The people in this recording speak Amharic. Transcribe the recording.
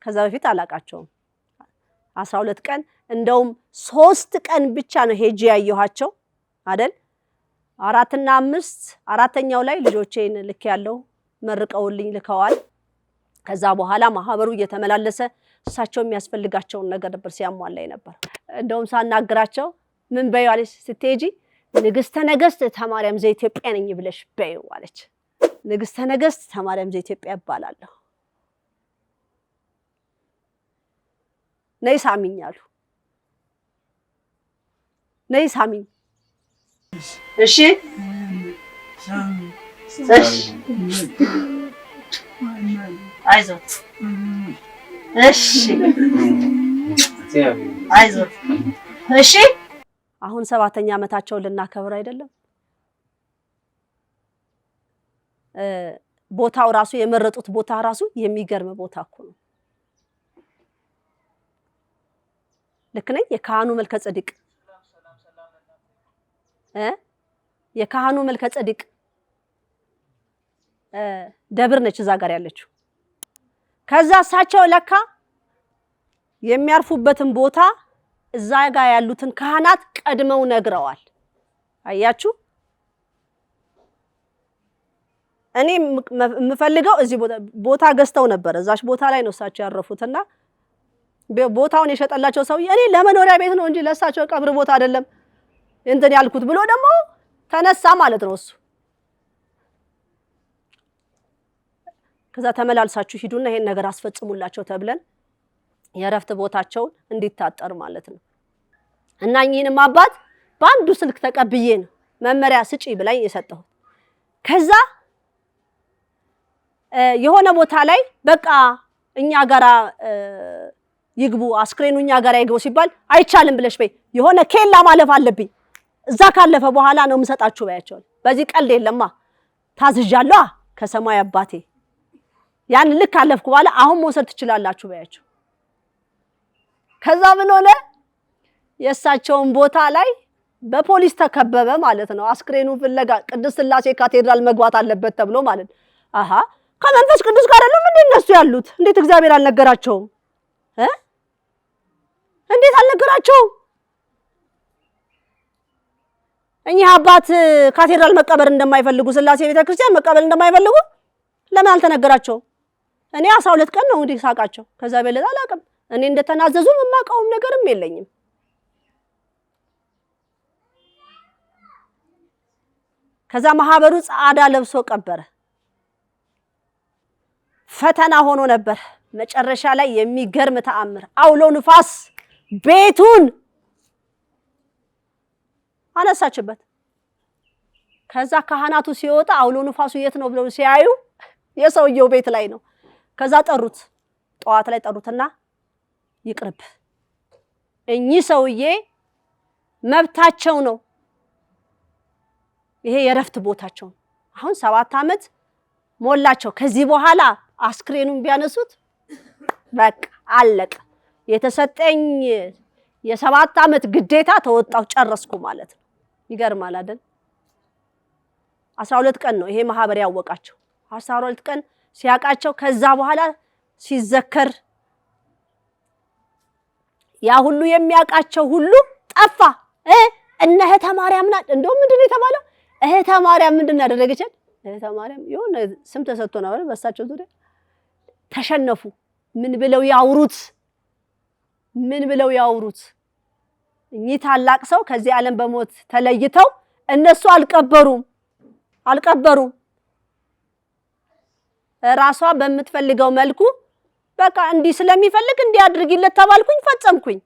ከዛ በፊት አላቃቸውም 12 ቀን እንደውም 3 ቀን ብቻ ነው ሄጄ ያየኋቸው አይደል 4 እና 5 አራተኛው ላይ ልጆቼን ልክ ያለው መርቀውልኝ ልከዋል ከዛ በኋላ ማህበሩ እየተመላለሰ እሳቸው የሚያስፈልጋቸውን ነገር ነበር ሲያሟላይ ነበር እንደውም ሳናግራቸው ምን በያለሽ ስትሄጂ ንግስተ ነገስት ተማርያም ዘኢትዮጵያ ነኝ ብለሽ በይው አለች ንግስተ ነገስት ተማርያም ዘኢትዮጵያ ይባላለሁ ነይ ሳሚኝ አሉ ነይ ሳሚኝ እሺ አይዞት እሺ አይዞት እሺ አሁን 7ኛ ዓመታቸውን ልናከብር አይደለም ቦታው ራሱ የመረጡት ቦታ ራሱ የሚገርም ቦታ እኮ ነው ልክ ነኝ የካህኑ መልከ ጸዲቅ የካህኑ መልከ ጸዲቅ ደብር ነች እዛ ጋር ያለችው ከዛ እሳቸው ለካ የሚያርፉበትን ቦታ እዛ ጋር ያሉትን ካህናት ቀድመው ነግረዋል አያችሁ እኔ የምፈልገው እዚህ ቦታ ገዝተው ነበር እዛች ቦታ ላይ ነው እሳቸው ያረፉትና ቦታውን የሸጠላቸው ሰው እኔ ለመኖሪያ ቤት ነው እንጂ ለእሳቸው ቀብር ቦታ አይደለም እንትን ያልኩት ብሎ ደግሞ ተነሳ ማለት ነው እሱ ከዛ ተመላልሳችሁ ሂዱና ይሄን ነገር አስፈጽሙላቸው ተብለን የረፍት ቦታቸው እንዲታጠር ማለት ነው እና እኚህንም አባት በአንዱ ስልክ ተቀብዬ ነው መመሪያ ስጪ ብላኝ የሰጠው ከዛ የሆነ ቦታ ላይ በቃ እኛ ጋራ ይግቡ አስክሬኑ እኛ ጋራ ይግቡ ሲባል አይቻልም ብለሽ በይ የሆነ ኬላ ማለፍ አለብኝ እዛ ካለፈ በኋላ ነው የምሰጣችሁ ባያቸው በዚህ ቀልድ የለማ ታዝዣለሁ ከሰማይ አባቴ ያን ልክ አለፍኩ በኋላ አሁን መውሰድ ትችላላችሁ ባያቸው ከዛ ምን ሆነ የእሳቸውን ቦታ ላይ በፖሊስ ተከበበ ማለት ነው አስክሬኑ ፍለጋ ቅድስት ሥላሴ ካቴድራል መግባት አለበት ተብሎ ማለት አሃ ከመንፈስ ቅዱስ ጋር አይደለም እንዴ እነሱ ያሉት እንዴት እግዚአብሔር አልነገራቸውም እንዴት አልነገራቸውም እኚህ አባት ካቴድራል መቀበር እንደማይፈልጉ ሥላሴ ቤተክርስቲያን መቀበል እንደማይፈልጉ ለምን አልተነገራቸውም እኔ 12 ቀን ነው እንግዲህ ሳቃቸው ከዛ በለዛ አላቀም እኔ እንደተናዘዙ የማውቀውም ነገርም የለኝም ከዛ ማህበሩ ጻዳ ለብሶ ቀበረ ፈተና ሆኖ ነበር መጨረሻ ላይ የሚገርም ተአምር አውሎ ንፋስ ቤቱን አነሳችበት ከዛ ካህናቱ ሲወጣ አውሎ ንፋሱ የት ነው ብለው ሲያዩ የሰውየው ቤት ላይ ነው ከዛ ጠሩት ጧት ላይ ጠሩትና ይቅርብ እኚህ ሰውዬ መብታቸው ነው ይሄ የረፍት ቦታቸው አሁን 7 ዓመት ሞላቸው ከዚህ በኋላ አስክሬኑን ቢያነሱት በቃ አለቀ የተሰጠኝ የ7 ዓመት ግዴታ ተወጣው ጨረስኩ ማለት ነው ይገርማል አይደል 12 ቀን ነው ይሄ ማህበር ያወቃቸው 12 ቀን ሲያቃቸው ከዛ በኋላ ሲዘከር ያ ሁሉ የሚያቃቸው ሁሉ ጠፋ እነ እህተ ማርያም ናት እንደው ምንድነው የተባለው እህተ ማርያም ምንድነው ያደረገችት እህተ ማርያም የሆነ ስም ተሰጥቶ ነው አይደል በሳቸው ዙሪያ ተሸነፉ ምን ብለው ያውሩት እኚህ ታላቅ ሰው ከዚህ ዓለም በሞት ተለይተው እነሱ አልቀበሩም ራሷ በምትፈልገው መልኩ በቃ እንዲ ስለሚፈልግ እንዲ አድርጊለት ተባልኩኝ ፈጸምኩኝ